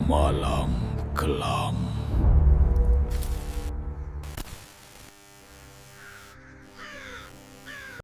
Malam kelam.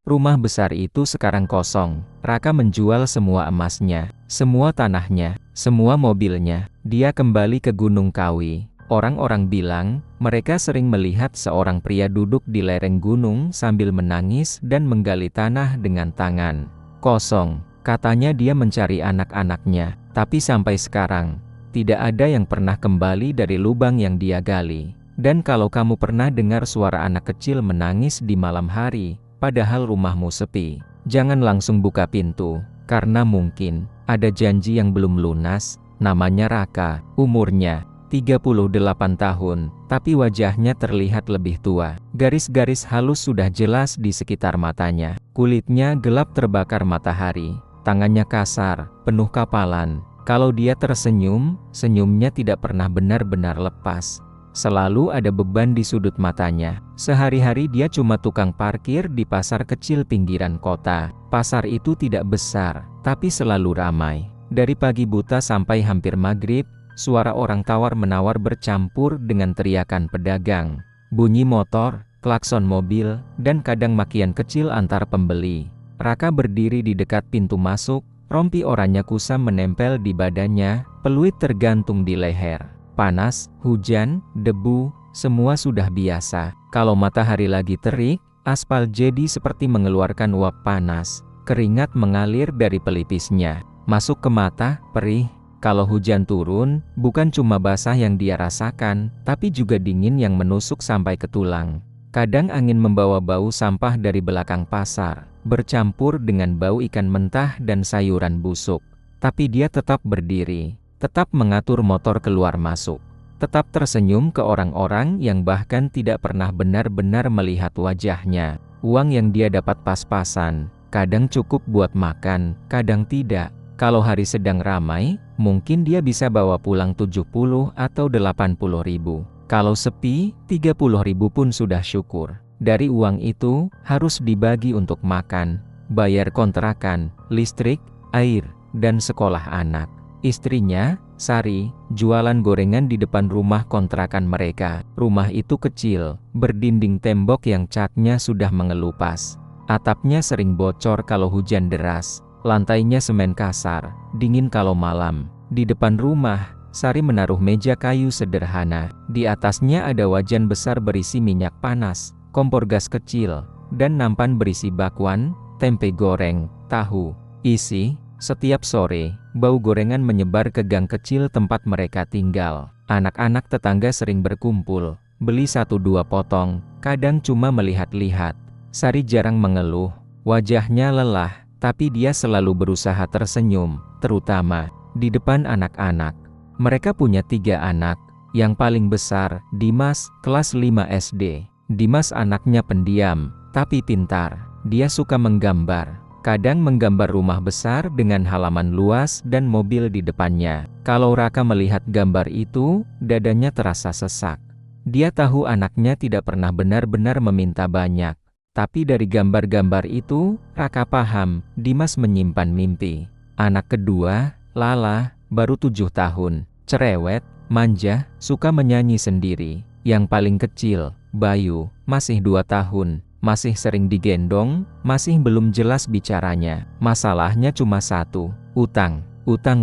Rumah besar itu sekarang kosong. Raka menjual semua emasnya, semua tanahnya, semua mobilnya. Dia kembali ke Gunung Kawi. Orang-orang bilang, mereka sering melihat seorang pria duduk di lereng gunung sambil menangis dan menggali tanah dengan tangan. Kosong. Katanya dia mencari anak-anaknya, tapi sampai sekarang, tidak ada yang pernah kembali dari lubang yang dia gali. Dan kalau kamu pernah dengar suara anak kecil menangis di malam hari, padahal rumahmu sepi, jangan langsung buka pintu, karena mungkin ada janji yang belum lunas. Namanya Raka, umurnya 38 tahun, tapi wajahnya terlihat lebih tua. Garis-garis halus sudah jelas di sekitar matanya. Kulitnya gelap terbakar matahari. Tangannya kasar, penuh kapalan. Kalau dia tersenyum, senyumnya tidak pernah benar-benar lepas. Selalu ada beban di sudut matanya. Sehari-hari dia cuma tukang parkir di pasar kecil pinggiran kota. Pasar itu tidak besar, tapi selalu ramai. Dari pagi buta sampai hampir maghrib, suara orang tawar-menawar bercampur dengan teriakan pedagang. Bunyi motor, klakson mobil, dan kadang makian kecil antar pembeli. Raka berdiri di dekat pintu masuk, rompi oranye kusam menempel di badannya, peluit tergantung di leher. Panas, hujan, debu, semua sudah biasa. Kalau matahari lagi terik, aspal jadi seperti mengeluarkan uap panas. Keringat mengalir dari pelipisnya, masuk ke mata, perih. Kalau hujan turun, bukan cuma basah yang dia rasakan, tapi juga dingin yang menusuk sampai ke tulang. Kadang angin membawa bau sampah dari belakang pasar, bercampur dengan bau ikan mentah dan sayuran busuk. Tapi dia tetap berdiri, tetap mengatur motor keluar masuk, tetap tersenyum ke orang-orang yang bahkan tidak pernah benar-benar melihat wajahnya. Uang yang dia dapat pas-pasan, kadang cukup buat makan, kadang tidak. Kalau hari sedang ramai, mungkin dia bisa bawa pulang 70 atau 80 ribu. Kalau sepi, 30 ribu pun sudah syukur. Dari uang itu, harus dibagi untuk makan, bayar kontrakan, listrik, air, dan sekolah anak. Istrinya, Sari, jualan gorengan di depan rumah kontrakan mereka. Rumah itu kecil, berdinding tembok yang catnya sudah mengelupas. Atapnya sering bocor kalau hujan deras. Lantainya semen kasar, dingin kalau malam. Di depan rumah, Sari menaruh meja kayu sederhana. Di atasnya ada wajan besar berisi minyak panas, kompor gas kecil, dan nampan berisi bakwan, tempe goreng, tahu, isi. Setiap sore, bau gorengan menyebar ke gang kecil tempat mereka tinggal. Anak-anak tetangga sering berkumpul, beli 1-2 potong, kadang cuma melihat-lihat. Sari jarang mengeluh, wajahnya lelah, tapi dia selalu berusaha tersenyum, terutama di depan anak-anak. Mereka punya 3 anak. Yang paling besar, Dimas, kelas 5 SD. Dimas anaknya pendiam, tapi pintar. Dia suka menggambar. Kadang menggambar rumah besar dengan halaman luas dan mobil di depannya. Kalau Raka melihat gambar itu, dadanya terasa sesak. Dia tahu anaknya tidak pernah benar-benar meminta banyak. Tapi dari gambar-gambar itu, Raka paham, Dimas menyimpan mimpi. Anak kedua, Lala, baru 7 tahun, cerewet, manja, suka menyanyi sendiri. Yang paling kecil, Bayu, masih 2 tahun, masih sering digendong, masih belum jelas bicaranya. Masalahnya cuma satu, utang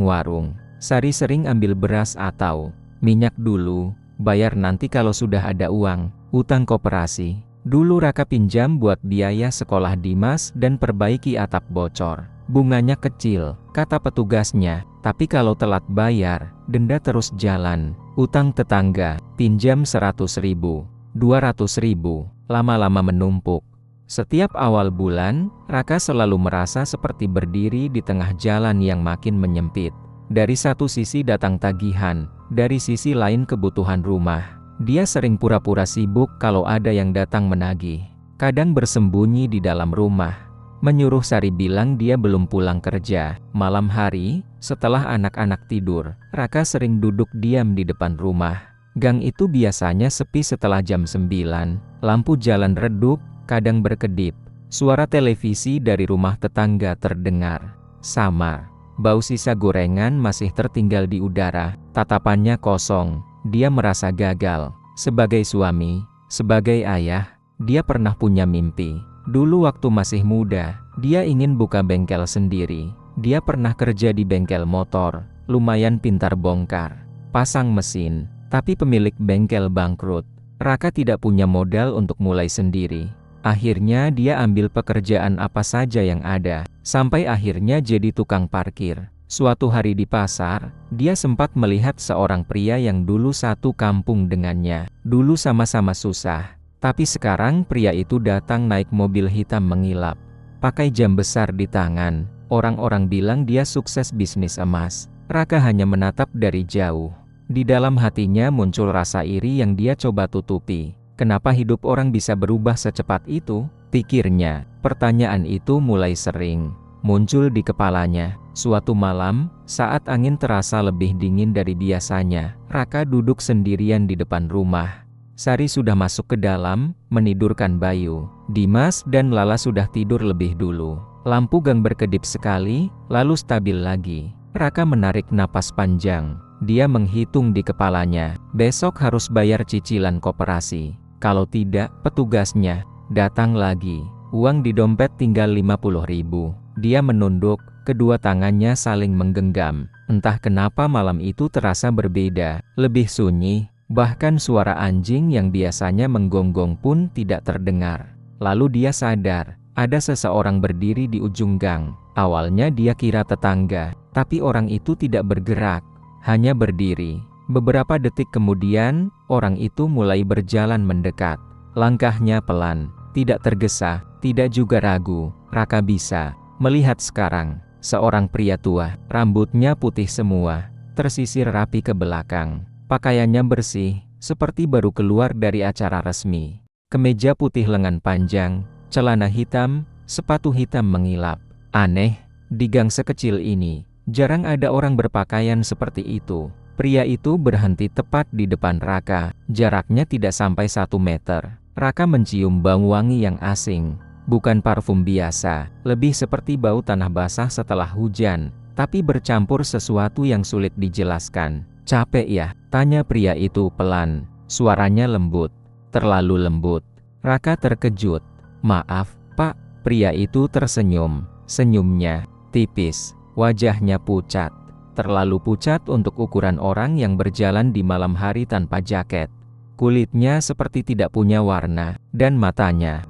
warung. Sari sering ambil beras atau minyak dulu, bayar nanti kalau sudah ada uang. Utang koperasi. Dulu Raka pinjam buat biaya sekolah Dimas dan perbaiki atap bocor. Bunganya kecil, kata petugasnya, tapi kalau telat bayar, denda terus jalan. Utang tetangga, pinjam 100 ribu, 200 ribu, lama-lama menumpuk. Setiap awal bulan, Raka selalu merasa seperti berdiri di tengah jalan yang makin menyempit. Dari satu sisi datang tagihan, dari sisi lain kebutuhan rumah. Dia sering pura-pura sibuk kalau ada yang datang menagih. Kadang bersembunyi di dalam rumah, menyuruh Sari bilang dia belum pulang kerja. Malam hari, setelah anak-anak tidur, Raka sering duduk diam di depan rumah. Gang itu biasanya sepi setelah jam 9. Lampu jalan redup, kadang berkedip. Suara televisi dari rumah tetangga terdengar. Samar. Bau sisa gorengan masih tertinggal di udara, tatapannya kosong. Dia merasa gagal. Sebagai suami, sebagai ayah, dia pernah punya mimpi. Dulu waktu masih muda, dia ingin buka bengkel sendiri. Dia pernah kerja di bengkel motor, lumayan pintar bongkar, pasang mesin, tapi pemilik bengkel bangkrut. Raka tidak punya modal untuk mulai sendiri. Akhirnya dia ambil pekerjaan apa saja yang ada, sampai akhirnya jadi tukang parkir. Suatu hari di pasar, dia sempat melihat seorang pria yang dulu satu kampung dengannya. Dulu sama-sama susah, tapi sekarang pria itu datang naik mobil hitam mengilap, pakai jam besar di tangan. Orang-orang bilang dia sukses bisnis emas. Raka hanya menatap dari jauh. Di dalam hatinya muncul rasa iri yang dia coba tutupi. Kenapa hidup orang bisa berubah secepat itu? Pikirnya. Pertanyaan itu mulai sering muncul di kepalanya. Suatu malam, saat angin terasa lebih dingin dari biasanya, Raka duduk sendirian di depan rumah. Sari sudah masuk ke dalam, menidurkan Bayu. Dimas dan Lala sudah tidur lebih dulu. Lampu gang berkedip sekali, lalu stabil lagi. Raka menarik napas panjang. Dia menghitung di kepalanya, besok harus bayar cicilan koperasi. Kalau tidak, petugasnya datang lagi. Uang di dompet tinggal 50.000. Dia menunduk, kedua tangannya saling menggenggam. Entah kenapa malam itu terasa berbeda, lebih sunyi, bahkan suara anjing yang biasanya menggonggong pun tidak terdengar. Lalu dia sadar, ada seseorang berdiri di ujung gang. Awalnya dia kira tetangga, tapi orang itu tidak bergerak, hanya berdiri. Beberapa detik kemudian, orang itu mulai berjalan mendekat. Langkahnya pelan, tidak tergesa, tidak juga ragu. Raka bisa melihat sekarang, seorang pria tua, rambutnya putih semua, tersisir rapi ke belakang. Pakaiannya bersih, seperti baru keluar dari acara resmi. Kemeja putih lengan panjang, celana hitam, sepatu hitam mengilap. Aneh, di gang sekecil ini, jarang ada orang berpakaian seperti itu. Pria itu berhenti tepat di depan Raka, jaraknya tidak sampai 1 meter. Raka mencium bau wangi yang asing, bukan parfum biasa, lebih seperti bau tanah basah setelah hujan, tapi bercampur sesuatu yang sulit dijelaskan. Capek ya? Tanya pria itu pelan, suaranya lembut, terlalu lembut. Raka terkejut. Maaf, Pak. Pria itu tersenyum, senyumnya tipis, wajahnya pucat. Terlalu pucat untuk ukuran orang yang berjalan di malam hari tanpa jaket. Kulitnya seperti tidak punya warna, dan matanya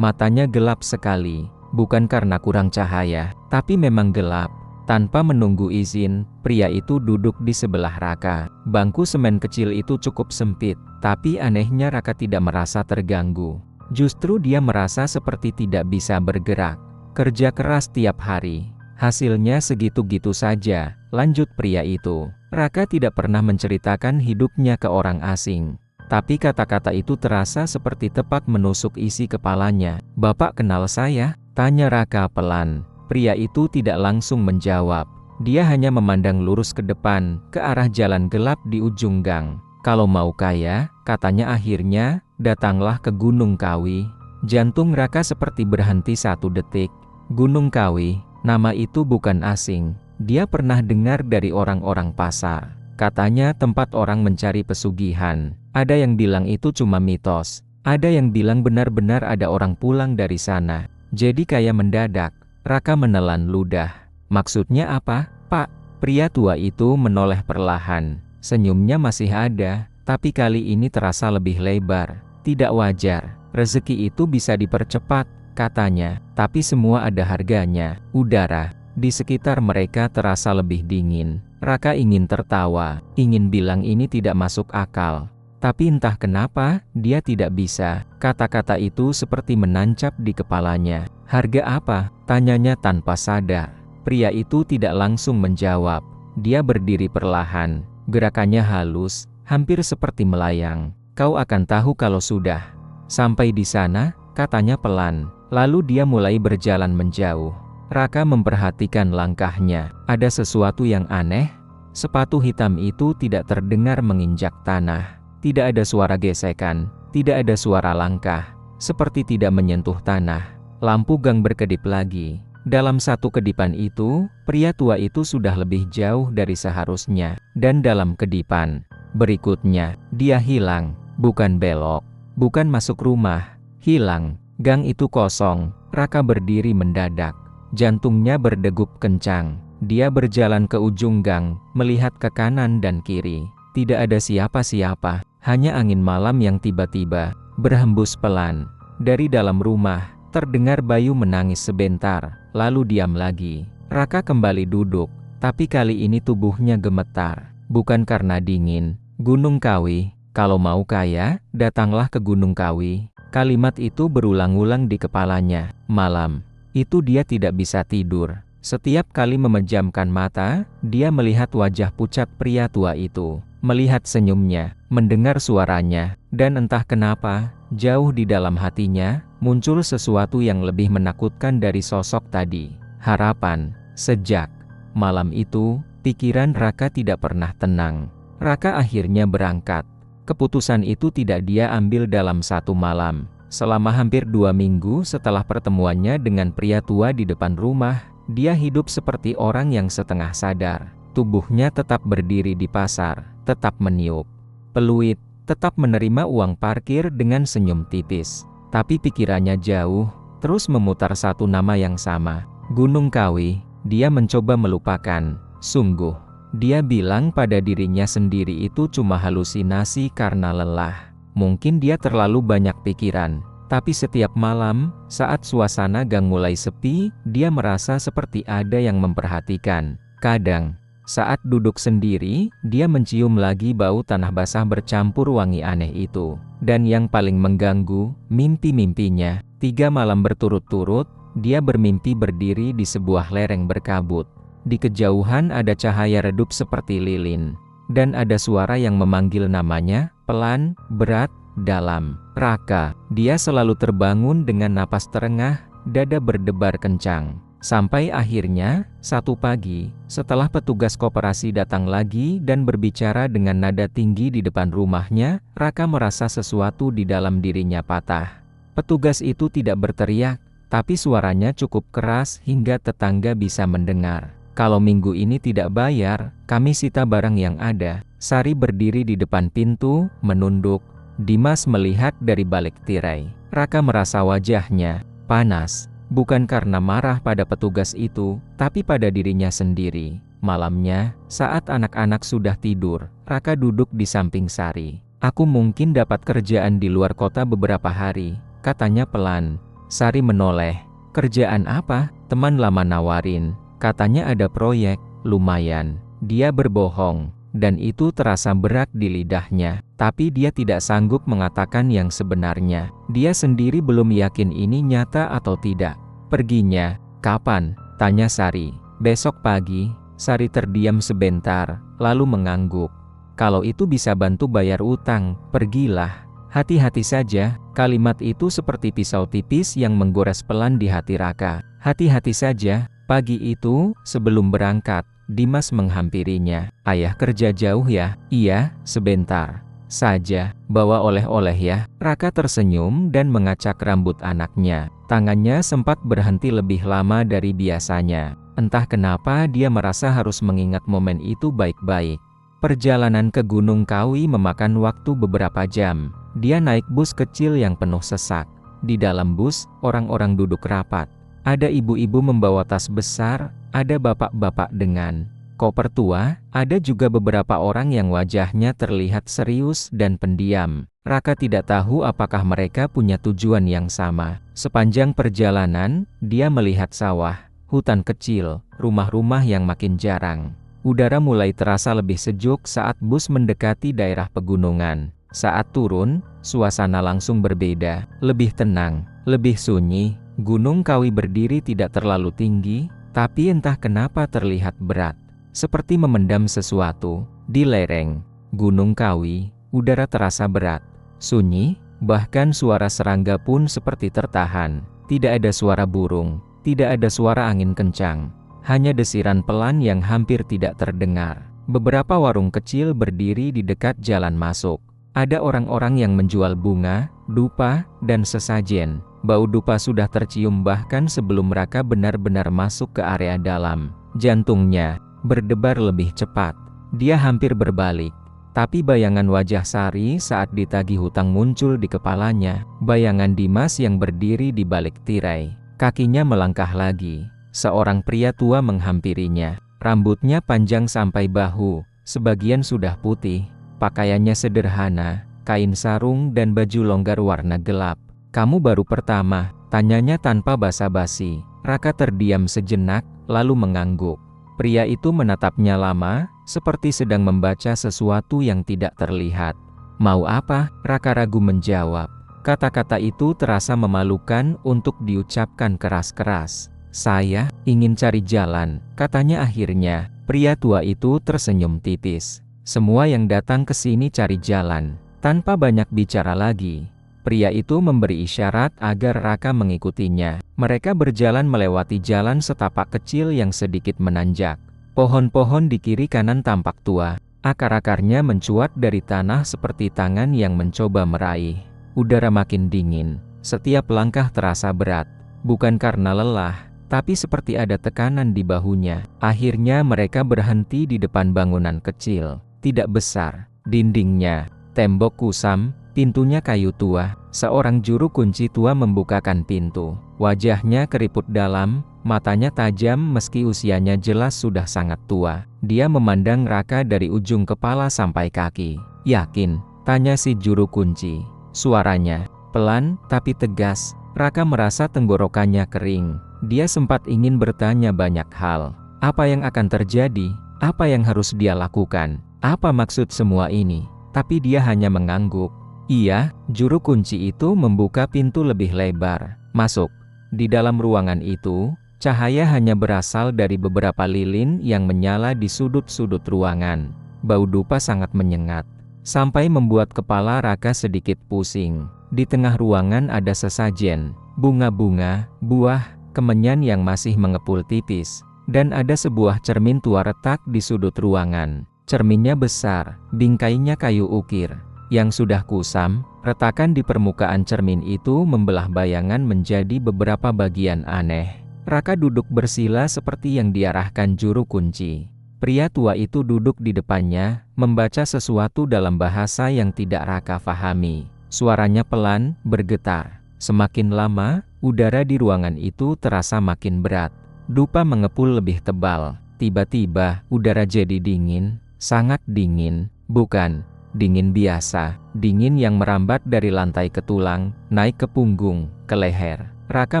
gelap sekali. Bukan karena kurang cahaya, tapi memang gelap. Tanpa menunggu izin, pria itu duduk di sebelah Raka. Bangku semen kecil itu cukup sempit, tapi anehnya Raka tidak merasa terganggu. Justru dia merasa seperti tidak bisa bergerak. Kerja keras tiap hari, hasilnya segitu-gitu saja, lanjut pria itu. Raka tidak pernah menceritakan hidupnya ke orang asing. Tapi kata-kata itu terasa seperti tepat menusuk isi kepalanya. Bapak kenal saya? Tanya Raka pelan. Pria itu tidak langsung menjawab. Dia hanya memandang lurus ke depan, ke arah jalan gelap di ujung gang. Kalau mau kaya, katanya akhirnya, datanglah ke Gunung Kawi. Jantung Raka seperti berhenti 1 detik. Gunung Kawi, nama itu bukan asing. Dia pernah dengar dari orang-orang pasar. Katanya tempat orang mencari pesugihan. Ada yang bilang itu cuma mitos. Ada yang bilang benar-benar ada orang pulang dari sana. Jadi kaya mendadak. Raka menelan ludah. Maksudnya apa, Pak? Pria tua itu menoleh perlahan. Senyumnya masih ada, tapi kali ini terasa lebih lebar. Tidak wajar. Rezeki itu bisa dipercepat, katanya. Tapi semua ada harganya. Udara di sekitar mereka terasa lebih dingin. Raka ingin tertawa, ingin bilang ini tidak masuk akal. Tapi entah kenapa, dia tidak bisa. Kata-kata itu seperti menancap di kepalanya. Harga apa? Tanyanya tanpa sadar. Pria itu tidak langsung menjawab. Dia berdiri perlahan. Gerakannya halus, hampir seperti melayang. Kau akan tahu kalau sudah sampai di sana, katanya pelan. Lalu dia mulai berjalan menjauh. Raka memperhatikan langkahnya. Ada sesuatu yang aneh. Sepatu hitam itu tidak terdengar menginjak tanah. Tidak ada suara gesekan. Tidak ada suara langkah. Seperti tidak menyentuh tanah. Lampu gang berkedip lagi. Dalam satu kedipan itu, pria tua itu sudah lebih jauh dari seharusnya, dan dalam kedipan berikutnya, dia hilang, bukan belok, bukan masuk rumah, hilang. Gang itu kosong, Raka berdiri mendadak, jantungnya berdegup kencang. Dia berjalan ke ujung gang, melihat ke kanan dan kiri. Tidak ada siapa-siapa, hanya angin malam yang tiba-tiba berhembus pelan. Dari dalam rumah, terdengar Bayu menangis sebentar, lalu diam lagi. Raka kembali duduk, tapi kali ini tubuhnya gemetar. Bukan karena dingin. Gunung Kawi, kalau mau kaya, datanglah ke Gunung Kawi. Kalimat itu berulang-ulang di kepalanya. Malam itu dia tidak bisa tidur. Setiap kali memejamkan mata, dia melihat wajah pucat pria tua itu, melihat senyumnya, mendengar suaranya, dan entah kenapa, jauh di dalam hatinya, muncul sesuatu yang lebih menakutkan dari sosok tadi. Harapan. Sejak malam itu, pikiran Raka tidak pernah tenang. Raka akhirnya berangkat. Keputusan itu tidak dia ambil dalam satu malam. Selama hampir 2 minggu setelah pertemuannya dengan pria tua di depan rumah, dia hidup seperti orang yang setengah sadar. Tubuhnya tetap berdiri di pasar, tetap meniup peluit, tetap menerima uang parkir dengan senyum tipis. Tapi pikirannya jauh, terus memutar satu nama yang sama, Gunung Kawi. Dia mencoba melupakan. Sungguh, dia bilang pada dirinya sendiri itu cuma halusinasi karena lelah. Mungkin dia terlalu banyak pikiran. Tapi setiap malam, saat suasana gang mulai sepi, dia merasa seperti ada yang memperhatikan. Kadang, saat duduk sendiri, dia mencium lagi bau tanah basah bercampur wangi aneh itu. Dan yang paling mengganggu, mimpi-mimpinya. 3 malam berturut-turut, dia bermimpi berdiri di sebuah lereng berkabut. Di kejauhan ada cahaya redup seperti lilin. Dan ada suara yang memanggil namanya, pelan, berat, dalam. Raka. Dia selalu terbangun dengan napas terengah, dada berdebar kencang. Sampai akhirnya, satu pagi, setelah petugas koperasi datang lagi dan berbicara dengan nada tinggi di depan rumahnya, Raka merasa sesuatu di dalam dirinya patah. Petugas itu tidak berteriak, tapi suaranya cukup keras hingga tetangga bisa mendengar. Kalau minggu ini tidak bayar, kami sita barang yang ada. Sari berdiri di depan pintu, menunduk. Dimas melihat dari balik tirai. Raka merasa wajahnya panas, bukan karena marah pada petugas itu, tapi pada dirinya sendiri. Malamnya, saat anak-anak sudah tidur, Raka duduk di samping Sari. "Aku mungkin dapat kerjaan di luar kota beberapa hari," katanya pelan. Sari menoleh. "Kerjaan apa?" "Teman lama nawarin. Katanya ada proyek, lumayan." Dia berbohong. Dan itu terasa berat di lidahnya, tapi dia tidak sanggup mengatakan yang sebenarnya. Dia sendiri belum yakin ini nyata atau tidak. "Perginya, kapan?" tanya Sari. "Besok pagi." Sari terdiam sebentar, lalu mengangguk. "Kalau itu bisa bantu bayar utang, pergilah." "Hati-hati saja." Kalimat itu seperti pisau tipis yang menggores pelan di hati Raka. Hati-hati saja. Pagi itu, sebelum berangkat, Dimas menghampirinya. "Ayah kerja jauh ya?" "Iya, sebentar saja. Bawa oleh-oleh ya." Raka tersenyum dan mengacak rambut anaknya. Tangannya sempat berhenti lebih lama dari biasanya. Entah kenapa dia merasa harus mengingat momen itu baik-baik. Perjalanan ke Gunung Kawi memakan waktu beberapa jam. Dia naik bus kecil yang penuh sesak. Di dalam bus, orang-orang duduk rapat. Ada ibu-ibu membawa tas besar, ada bapak-bapak dengan koper tua, ada juga beberapa orang yang wajahnya terlihat serius dan pendiam. Raka tidak tahu apakah mereka punya tujuan yang sama. Sepanjang perjalanan, dia melihat sawah, hutan kecil, rumah-rumah yang makin jarang. Udara mulai terasa lebih sejuk saat bus mendekati daerah pegunungan. Saat turun, suasana langsung berbeda, lebih tenang, lebih sunyi. Gunung Kawi berdiri tidak terlalu tinggi, tapi entah kenapa terlihat berat, seperti memendam sesuatu. Di lereng Gunung Kawi, udara terasa berat, sunyi, bahkan suara serangga pun seperti tertahan. Tidak ada suara burung, tidak ada suara angin kencang, hanya desiran pelan yang hampir tidak terdengar. Beberapa warung kecil berdiri di dekat jalan masuk. Ada orang-orang yang menjual bunga, dupa, dan sesajen. Bau dupa sudah tercium bahkan sebelum Raka benar-benar masuk ke area dalam. Jantungnya berdebar lebih cepat. Dia hampir berbalik. Tapi bayangan wajah Sari saat ditagih hutang muncul di kepalanya. Bayangan Dimas yang berdiri di balik tirai. Kakinya melangkah lagi. Seorang pria tua menghampirinya. Rambutnya panjang sampai bahu, sebagian sudah putih. Pakaiannya sederhana, kain sarung dan baju longgar warna gelap. "Kamu baru pertama?" tanyanya tanpa basa-basi. Raka terdiam sejenak, lalu mengangguk. Pria itu menatapnya lama, seperti sedang membaca sesuatu yang tidak terlihat. "Mau apa?" Raka ragu menjawab. Kata-kata itu terasa memalukan untuk diucapkan keras-keras. "Saya ingin cari jalan," katanya akhirnya. Pria tua itu tersenyum tipis. "Semua yang datang ke sini cari jalan." Tanpa banyak bicara lagi, pria itu memberi isyarat agar Raka mengikutinya. Mereka berjalan melewati jalan setapak kecil yang sedikit menanjak. Pohon-pohon di kiri kanan tampak tua. Akar-akarnya mencuat dari tanah seperti tangan yang mencoba meraih. Udara makin dingin. Setiap langkah terasa berat. Bukan karena lelah, tapi seperti ada tekanan di bahunya. Akhirnya mereka berhenti di depan bangunan kecil. Tidak besar, dindingnya tembok kusam, pintunya kayu tua. Seorang juru kunci tua membukakan pintu. Wajahnya keriput dalam, matanya tajam meski usianya jelas sudah sangat tua. Dia memandang Raka dari ujung kepala sampai kaki. "Yakin?" tanya si juru kunci. Suaranya pelan tapi tegas. Raka merasa tenggorokannya kering. Dia sempat ingin bertanya banyak hal. Apa yang akan terjadi? Apa yang harus dia lakukan? Apa maksud semua ini? Tapi dia hanya mengangguk. "Iya." Juru kunci itu membuka pintu lebih lebar. "Masuk." Di dalam ruangan itu, cahaya hanya berasal dari beberapa lilin yang menyala di sudut-sudut ruangan. Bau dupa sangat menyengat, sampai membuat kepala Raka sedikit pusing. Di tengah ruangan ada sesajen, bunga-bunga, buah, kemenyan yang masih mengepul tipis, dan ada sebuah cermin tua retak di sudut ruangan. Cerminnya besar, bingkainya kayu ukir, yang sudah kusam. Retakan di permukaan cermin itu membelah bayangan menjadi beberapa bagian aneh. Raka duduk bersila seperti yang diarahkan juru kunci. Pria tua itu duduk di depannya, membaca sesuatu dalam bahasa yang tidak Raka fahami. Suaranya pelan, bergetar. Semakin lama, udara di ruangan itu terasa makin berat. Dupa mengepul lebih tebal. Tiba-tiba, udara jadi dingin, sangat dingin. Bukan dingin biasa, dingin yang merambat dari lantai ke tulang, naik ke punggung, ke leher. Raka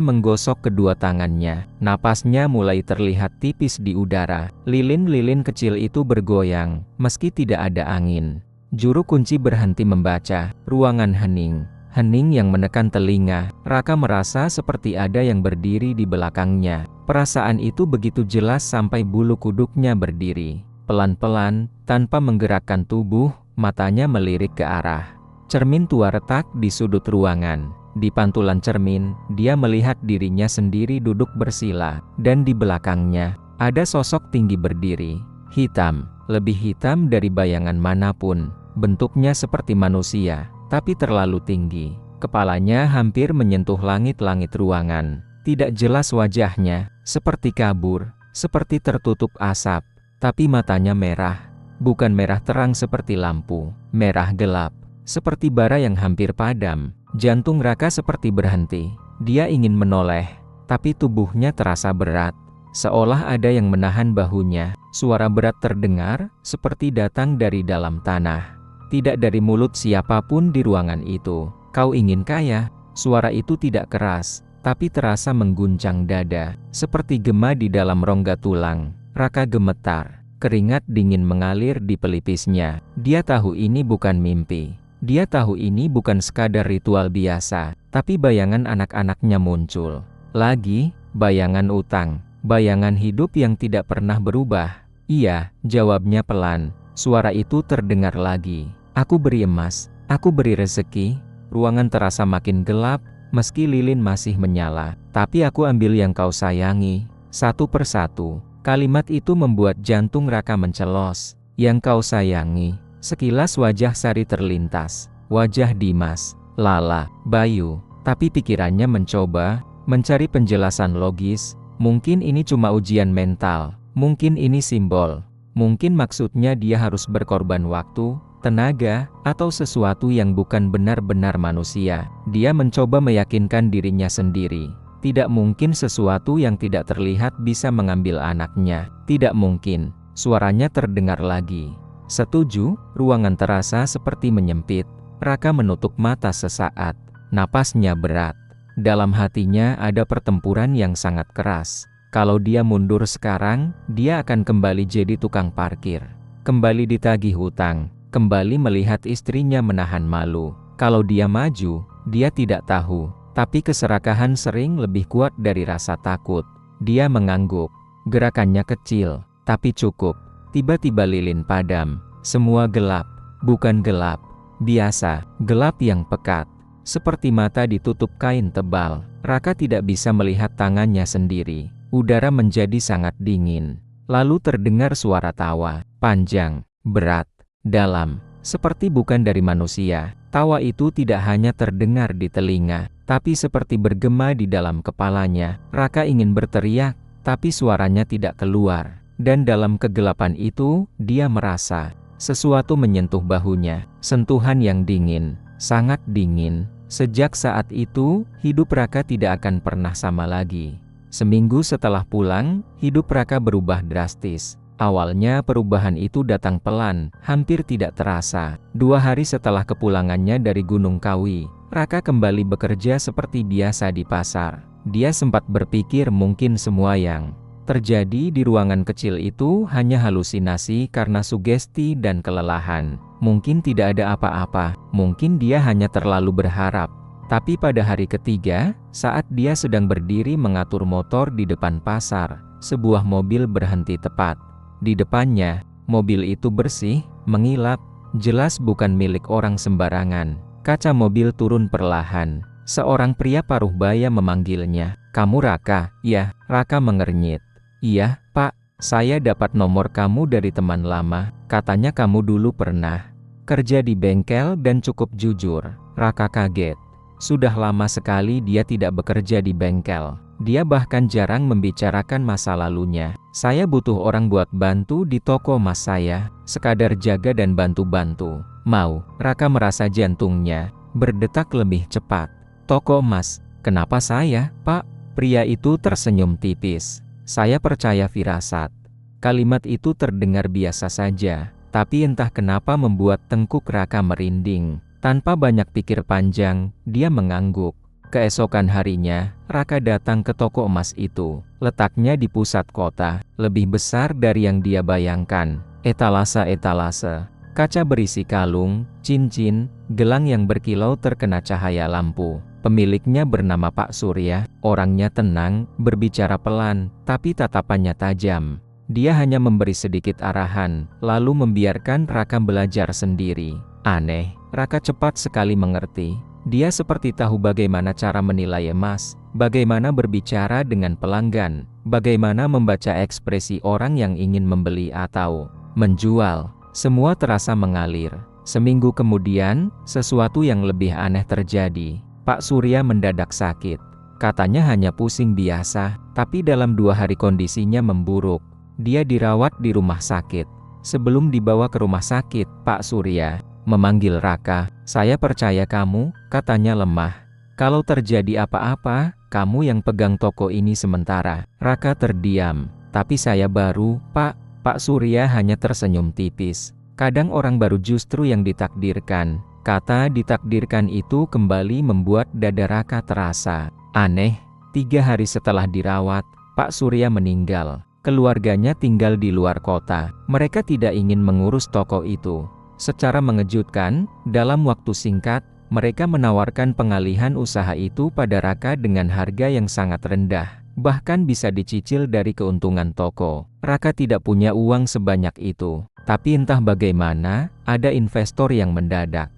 menggosok kedua tangannya. Napasnya mulai terlihat tipis di udara. Lilin-lilin kecil itu bergoyang, meski tidak ada angin. Juru kunci berhenti membaca. Ruangan hening. Hening yang menekan telinga. Raka merasa seperti ada yang berdiri di belakangnya. Perasaan itu begitu jelas sampai bulu kuduknya berdiri. Pelan-pelan, tanpa menggerakkan tubuh, matanya melirik ke arah cermin tua retak di sudut ruangan. Di pantulan cermin, dia melihat dirinya sendiri duduk bersila, dan di belakangnya, ada sosok tinggi berdiri. Hitam, lebih hitam dari bayangan manapun. Bentuknya seperti manusia, tapi terlalu tinggi. Kepalanya hampir menyentuh langit-langit ruangan. Tidak jelas wajahnya, seperti kabur, seperti tertutup asap. Tapi matanya merah. Bukan merah terang seperti lampu, merah gelap, seperti bara yang hampir padam. Jantung Raka seperti berhenti. Dia ingin menoleh, tapi tubuhnya terasa berat. Seolah ada yang menahan bahunya. Suara berat terdengar, seperti datang dari dalam tanah. Tidak dari mulut siapapun di ruangan itu. "Kau ingin kaya?" Suara itu tidak keras, tapi terasa mengguncang dada, seperti gema di dalam rongga tulang. Raka gemetar. Keringat dingin mengalir di pelipisnya. Dia tahu ini bukan mimpi. Dia tahu ini bukan sekadar ritual biasa, tapi bayangan anak-anaknya muncul. Lagi, bayangan utang. Bayangan hidup yang tidak pernah berubah. "Iya," jawabnya pelan. Suara itu terdengar lagi. "Aku beri emas, aku beri rezeki." Ruangan terasa makin gelap, meski lilin masih menyala. "Tapi aku ambil yang kau sayangi." Satu persatu. Kalimat itu membuat jantung Raka mencelos. "Yang kau sayangi." Sekilas wajah Sari terlintas. Wajah Dimas, Lala, Bayu. Tapi pikirannya mencoba mencari penjelasan logis. Mungkin ini cuma ujian mental, mungkin ini simbol, mungkin maksudnya dia harus berkorban waktu, tenaga, atau sesuatu yang bukan benar-benar manusia. Dia mencoba meyakinkan dirinya sendiri. Tidak mungkin sesuatu yang tidak terlihat bisa mengambil anaknya. Tidak mungkin. Suaranya terdengar lagi. Setuju, ruangan terasa seperti menyempit. Raka menutup mata sesaat. Napasnya berat. Dalam hatinya ada pertempuran yang sangat keras. Kalau dia mundur sekarang, dia akan kembali jadi tukang parkir. Kembali ditagih hutang. Kembali melihat istrinya menahan malu. Kalau dia maju, dia tidak tahu. Tapi keserakahan sering lebih kuat dari rasa takut. Dia mengangguk. Gerakannya kecil, tapi cukup. Tiba-tiba lilin padam. Semua gelap. Bukan gelap biasa, gelap yang pekat. Seperti mata ditutup kain tebal. Raka tidak bisa melihat tangannya sendiri. Udara menjadi sangat dingin. Lalu terdengar suara tawa. Panjang, berat, dalam. Seperti bukan dari manusia. Tawa itu tidak hanya terdengar di telinga, tapi seperti bergema di dalam kepalanya. Raka ingin berteriak, tapi suaranya tidak keluar. Dan dalam kegelapan itu, dia merasa sesuatu menyentuh bahunya. Sentuhan yang dingin, sangat dingin. Sejak saat itu, hidup Raka tidak akan pernah sama lagi. Seminggu setelah pulang, hidup Raka berubah drastis. Awalnya perubahan itu datang pelan, hampir tidak terasa. 2 hari setelah kepulangannya dari Gunung Kawi, Raka kembali bekerja seperti biasa di pasar. Dia sempat berpikir mungkin semua yang terjadi di ruangan kecil itu hanya halusinasi karena sugesti dan kelelahan. Mungkin tidak ada apa-apa, mungkin dia hanya terlalu berharap. Tapi pada hari ketiga, saat dia sedang berdiri mengatur motor di depan pasar, sebuah mobil berhenti tepat di depannya. Mobil itu bersih, mengilap, jelas bukan milik orang sembarangan. Kaca mobil turun perlahan. Seorang pria paruh baya memanggilnya. "Kamu Raka?" "Ya." Raka mengernyit. "Iya, Pak. Saya dapat nomor kamu dari teman lama. Katanya kamu dulu pernah kerja di bengkel dan cukup jujur." Raka kaget. Sudah lama sekali dia tidak bekerja di bengkel. Dia bahkan jarang membicarakan masa lalunya. "Saya butuh orang buat bantu di toko emas saya. Sekadar jaga dan bantu-bantu." "Mau?" Raka merasa jantungnya berdetak lebih cepat. "Toko emas? Kenapa saya, Pak?" Pria itu tersenyum tipis. "Saya percaya firasat." Kalimat itu terdengar biasa saja, tapi entah kenapa membuat tengkuk Raka merinding. Tanpa banyak pikir panjang, dia mengangguk. Keesokan harinya, Raka datang ke toko emas itu. Letaknya di pusat kota, lebih besar dari yang dia bayangkan. Etalase-etalase, kaca berisi kalung, cincin, gelang yang berkilau terkena cahaya lampu. Pemiliknya bernama Pak Surya. Orangnya tenang, berbicara pelan, tapi tatapannya tajam. Dia hanya memberi sedikit arahan, lalu membiarkan Raka belajar sendiri. Aneh, Raka cepat sekali mengerti. Dia seperti tahu bagaimana cara menilai emas, bagaimana berbicara dengan pelanggan, bagaimana membaca ekspresi orang yang ingin membeli atau menjual. Semua terasa mengalir. Seminggu kemudian, sesuatu yang lebih aneh terjadi. Pak Surya mendadak sakit. Katanya hanya pusing biasa, tapi dalam 2 hari kondisinya memburuk. Dia dirawat di rumah sakit. Sebelum dibawa ke rumah sakit, Pak Surya memanggil Raka. "Saya percaya kamu," katanya lemah. "Kalau terjadi apa-apa, kamu yang pegang toko ini sementara." Raka terdiam. "Tapi saya baru, Pak." Pak Surya hanya tersenyum tipis. "Kadang orang baru justru yang ditakdirkan." Kata ditakdirkan itu kembali membuat dada Raka terasa aneh. 3 hari setelah dirawat, Pak Surya meninggal. Keluarganya tinggal di luar kota. Mereka tidak ingin mengurus toko itu. Secara mengejutkan, dalam waktu singkat, mereka menawarkan pengalihan usaha itu pada Raka dengan harga yang sangat rendah. Bahkan bisa dicicil dari keuntungan toko. Raka tidak punya uang sebanyak itu. Tapi entah bagaimana, ada investor yang mendadak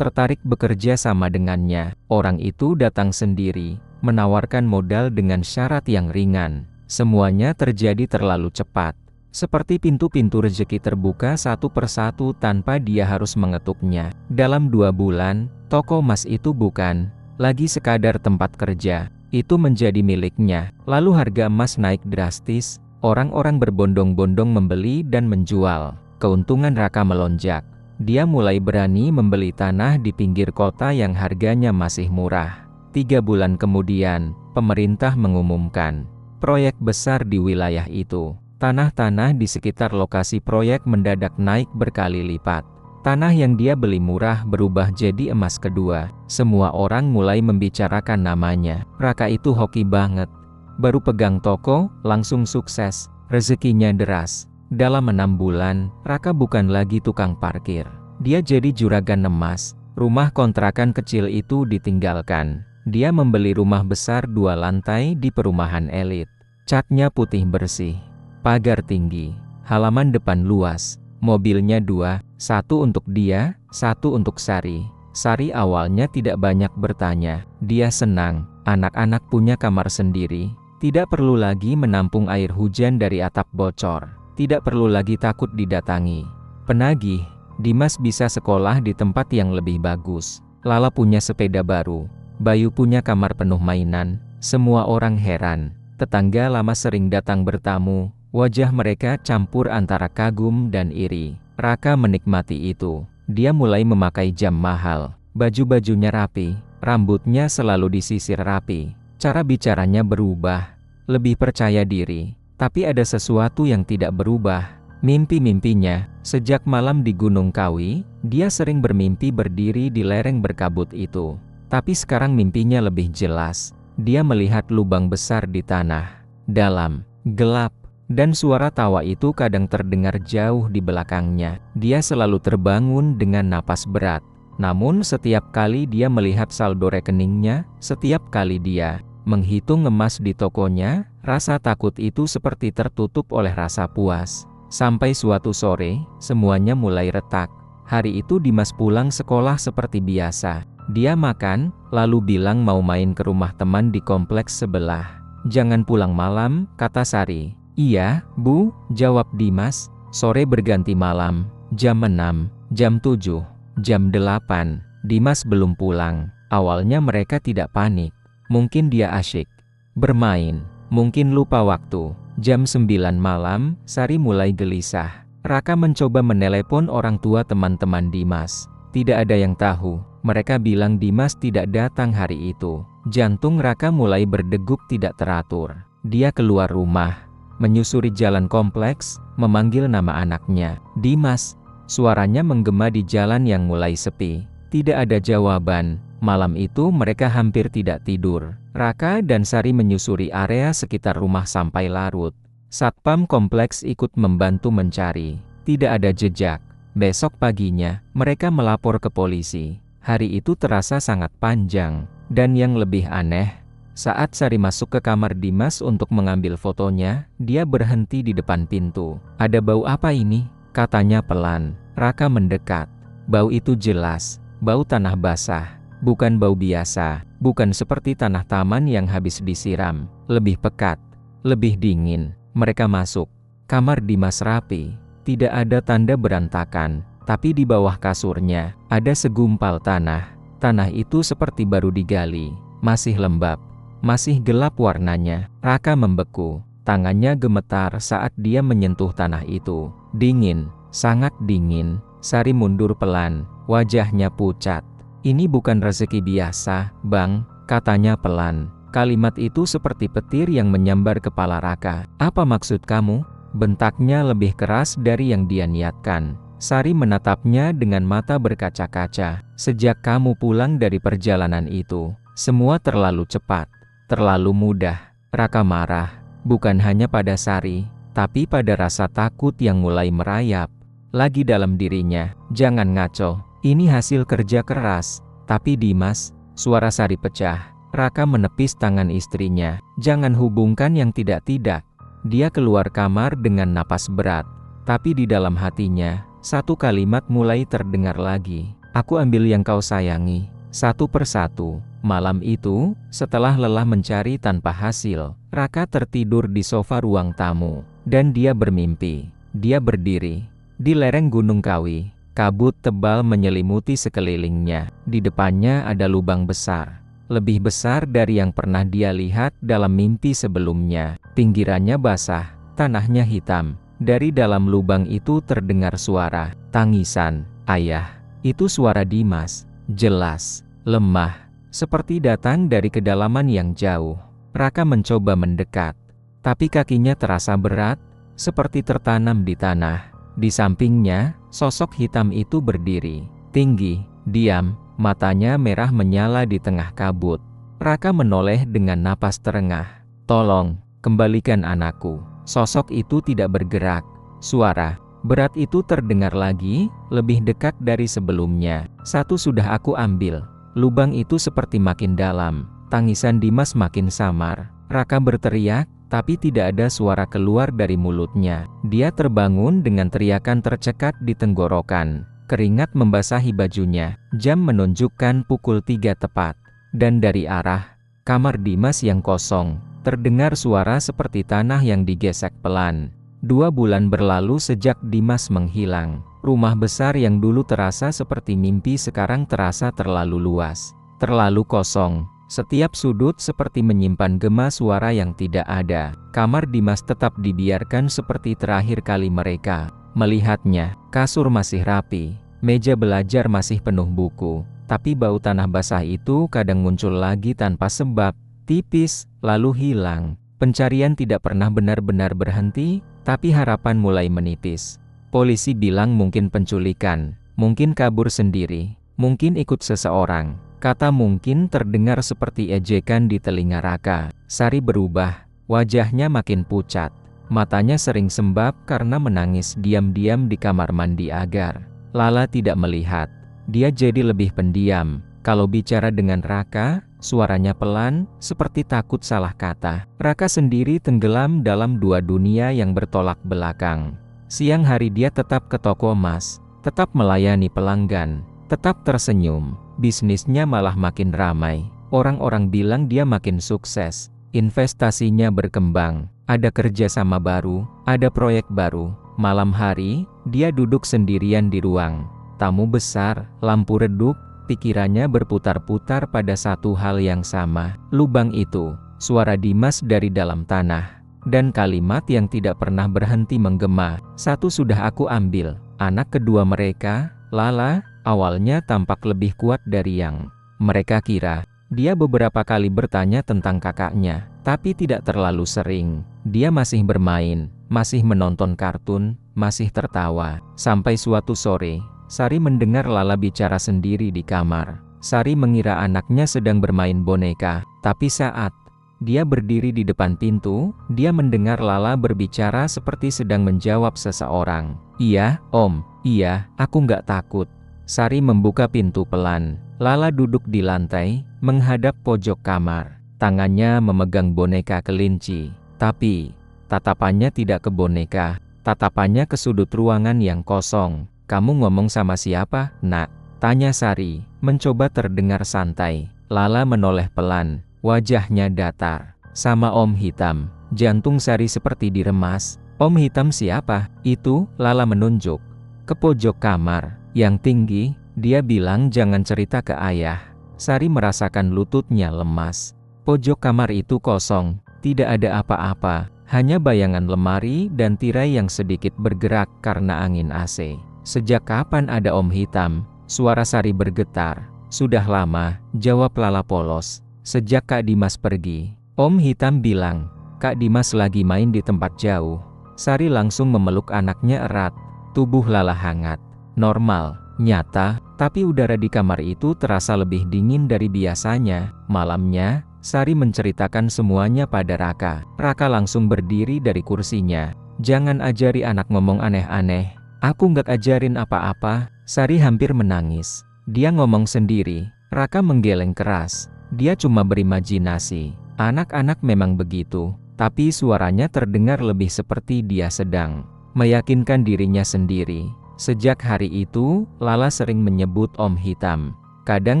tertarik bekerja sama dengannya. Orang itu datang sendiri, menawarkan modal dengan syarat yang ringan. Semuanya terjadi terlalu cepat. Seperti pintu-pintu rezeki terbuka satu persatu tanpa dia harus mengetuknya. Dalam 2 bulan, toko emas itu bukan lagi sekadar tempat kerja. Itu menjadi miliknya. Lalu harga emas naik drastis, orang-orang berbondong-bondong membeli dan menjual. Keuntungan Raka melonjak. Dia mulai berani membeli tanah di pinggir kota yang harganya masih murah. 3 bulan kemudian, pemerintah mengumumkan proyek besar di wilayah itu. Tanah-tanah di sekitar lokasi proyek mendadak naik berkali lipat. Tanah yang dia beli murah berubah jadi emas kedua. Semua orang mulai membicarakan namanya. Raka itu hoki banget. Baru pegang toko, langsung sukses. Rezekinya deras. Dalam 6 bulan, Raka bukan lagi tukang parkir. Dia jadi juragan emas. Rumah kontrakan kecil itu ditinggalkan. Dia membeli rumah besar 2 lantai di perumahan elit. Catnya putih bersih. Pagar tinggi. Halaman depan luas. Mobilnya 2, 1 untuk dia, 1 untuk Sari. Sari awalnya tidak banyak bertanya. Dia senang, anak-anak punya kamar sendiri. Tidak perlu lagi menampung air hujan dari atap bocor. Tidak perlu lagi takut didatangi penagih. Dimas bisa sekolah di tempat yang lebih bagus. Lala punya sepeda baru. Bayu punya kamar penuh mainan. Semua orang heran. Tetangga lama sering datang bertamu. Wajah mereka campur antara kagum dan iri. Raka menikmati itu. Dia mulai memakai jam mahal. Baju-bajunya rapi. Rambutnya selalu disisir rapi. Cara bicaranya berubah. Lebih percaya diri. Tapi ada sesuatu yang tidak berubah. Mimpi-mimpinya. Sejak malam di Gunung Kawi, dia sering bermimpi berdiri di lereng berkabut itu. Tapi sekarang mimpinya lebih jelas. Dia melihat lubang besar di tanah. Dalam, gelap. Dan suara tawa itu kadang terdengar jauh di belakangnya. Dia selalu terbangun dengan napas berat. Namun setiap kali dia melihat saldo rekeningnya, setiap kali dia menghitung emas di tokonya, rasa takut itu seperti tertutup oleh rasa puas. Sampai suatu sore, semuanya mulai retak. Hari itu Dimas pulang sekolah seperti biasa. Dia makan, lalu bilang mau main ke rumah teman di kompleks sebelah. "Jangan pulang malam," kata Sari. "Iya, Bu," jawab Dimas. Sore berganti malam. Jam 6, jam 7, jam 8. Dimas belum pulang. Awalnya mereka tidak panik. Mungkin dia asyik bermain. Mungkin lupa waktu. Jam 9 malam, Sari mulai gelisah. Raka mencoba menelepon orang tua teman-teman Dimas. Tidak ada yang tahu. Mereka bilang Dimas tidak datang hari itu. Jantung Raka mulai berdegup tidak teratur. Dia keluar rumah. Menyusuri jalan kompleks, memanggil nama anaknya. "Dimas." Suaranya menggema di jalan yang mulai sepi. Tidak ada jawaban. Malam itu mereka hampir tidak tidur. Raka dan Sari menyusuri area sekitar rumah sampai larut. Satpam kompleks ikut membantu mencari. Tidak ada jejak. Besok paginya, mereka melapor ke polisi. Hari itu terasa sangat panjang. Dan yang lebih aneh, saat Sari masuk ke kamar Dimas untuk mengambil fotonya, dia berhenti di depan pintu. "Ada bau apa ini?" katanya pelan. Raka mendekat. Bau itu jelas. Bau tanah basah. Bukan bau biasa. Bukan seperti tanah taman yang habis disiram. Lebih pekat. Lebih dingin. Mereka masuk. Kamar Dimas rapi. Tidak ada tanda berantakan. Tapi di bawah kasurnya, ada segumpal tanah. Tanah itu seperti baru digali. Masih lembab. Masih gelap warnanya. Raka membeku. Tangannya gemetar saat dia menyentuh tanah itu. Dingin. Sangat dingin. Sari mundur pelan. Wajahnya pucat. "Ini bukan rezeki biasa, Bang," katanya pelan. Kalimat itu seperti petir yang menyambar kepala Raka. "Apa maksud kamu?" Bentaknya lebih keras dari yang dia niatkan. Sari menatapnya dengan mata berkaca-kaca. "Sejak kamu pulang dari perjalanan itu, semua terlalu cepat. Terlalu mudah." Raka marah. Bukan hanya pada Sari, tapi pada rasa takut yang mulai merayap lagi dalam dirinya. "Jangan ngaco. Ini hasil kerja keras." "Tapi Dimas," suara Sari pecah. Raka menepis tangan istrinya. "Jangan hubungkan yang tidak-tidak." Dia keluar kamar dengan napas berat. Tapi di dalam hatinya, satu kalimat mulai terdengar lagi. "Aku ambil yang kau sayangi, satu persatu." Malam itu, setelah lelah mencari tanpa hasil, Raka tertidur di sofa ruang tamu. Dan dia bermimpi. Dia berdiri di lereng Gunung Kawi. Kabut tebal menyelimuti sekelilingnya. Di depannya ada lubang besar. lebih besar dari yang pernah dia lihat dalam mimpi sebelumnya. Pinggirannya basah, tanahnya hitam. Dari dalam lubang itu terdengar suara tangisan. "Ayah." Itu suara Dimas, jelas, lemah, seperti datang dari kedalaman yang jauh. Raka mencoba mendekat, tapi kakinya terasa berat, seperti tertanam di tanah. Di sampingnya, sosok hitam itu berdiri, tinggi, diam, matanya merah menyala di tengah kabut. Raka menoleh dengan napas terengah. "Tolong, kembalikan anakku." Sosok itu tidak bergerak. Suara berat itu terdengar lagi, lebih dekat dari sebelumnya. "Satu sudah aku ambil." Lubang itu seperti makin dalam. Tangisan Dimas makin samar. Raka berteriak, tapi tidak ada suara keluar dari mulutnya. Dia terbangun dengan teriakan tercekat di tenggorokan. Keringat membasahi bajunya. Jam menunjukkan pukul 3 tepat. Dan dari arah kamar Dimas yang kosong, terdengar suara seperti tanah yang digesek pelan. 2 bulan berlalu sejak Dimas menghilang. Rumah besar yang dulu terasa seperti mimpi sekarang terasa terlalu luas, terlalu kosong. Setiap sudut seperti menyimpan gema suara yang tidak ada. Kamar Dimas tetap dibiarkan seperti terakhir kali mereka melihatnya. Kasur masih rapi, meja belajar masih penuh buku, tapi bau tanah basah itu kadang muncul lagi tanpa sebab, tipis, lalu hilang. Pencarian tidak pernah benar-benar berhenti, tapi harapan mulai menipis. Polisi bilang mungkin penculikan, mungkin kabur sendiri, mungkin ikut seseorang. Kata mungkin terdengar seperti ejekan di telinga Raka. Sari berubah, wajahnya makin pucat. Matanya sering sembab karena menangis diam-diam di kamar mandi agar Lala tidak melihat. Dia jadi lebih pendiam. Kalau bicara dengan Raka, suaranya pelan, seperti takut salah kata. Raka sendiri tenggelam dalam 2 dunia yang bertolak belakang. Siang hari dia tetap ke toko emas, tetap melayani pelanggan, tetap tersenyum. Bisnisnya malah makin ramai. Orang-orang bilang dia makin sukses. Investasinya berkembang. Ada kerjasama baru, ada proyek baru. Malam hari, dia duduk sendirian di ruang tamu besar, lampu redup, pikirannya berputar-putar pada satu hal yang sama. Lubang itu, suara Dimas dari dalam tanah, dan kalimat yang tidak pernah berhenti menggema. "Satu sudah aku ambil." Anak kedua mereka, Lala, awalnya tampak lebih kuat dari yang mereka kira. Dia beberapa kali bertanya tentang kakaknya, tapi tidak terlalu sering. Dia masih bermain, masih menonton kartun, masih tertawa. Sampai suatu sore, Sari mendengar Lala bicara sendiri di kamar. Sari mengira anaknya sedang bermain boneka, tapi saat dia berdiri di depan pintu, dia mendengar Lala berbicara seperti sedang menjawab seseorang. "Iya, Om, iya, aku nggak takut." Sari membuka pintu pelan. Lala duduk di lantai, menghadap pojok kamar. Tangannya memegang boneka kelinci. Tapi, tatapannya tidak ke boneka. Tatapannya ke sudut ruangan yang kosong. "Kamu ngomong sama siapa, Nak?" tanya Sari, mencoba terdengar santai. Lala menoleh pelan, wajahnya datar. "Sama Om Hitam." Jantung Sari seperti diremas. "Om Hitam siapa?" "Itu," Lala menunjuk ke pojok kamar yang tinggi. Dia bilang jangan cerita ke ayah. Sari merasakan lututnya lemas. Pojok kamar itu kosong, tidak ada apa-apa, hanya bayangan lemari dan tirai yang sedikit bergerak karena angin AC. "Sejak kapan ada Om Hitam?" Suara Sari bergetar. "Sudah lama," jawab Lala polos. "Sejak Kak Dimas pergi." Om Hitam bilang, "Kak Dimas lagi main di tempat jauh." Sari langsung memeluk anaknya erat. Tubuh Lala hangat, normal, nyata, tapi udara di kamar itu terasa lebih dingin dari biasanya. Malamnya, Sari menceritakan semuanya pada Raka. Raka langsung berdiri dari kursinya. "Jangan ajari anak ngomong aneh-aneh." "Aku nggak ajarin apa-apa." Sari hampir menangis. Dia ngomong sendiri. Raka menggeleng keras. "Dia cuma berimajinasi. Anak-anak memang begitu." Tapi suaranya terdengar lebih seperti dia sedang meyakinkan dirinya sendiri. Sejak hari itu, Lala sering menyebut Om Hitam. Kadang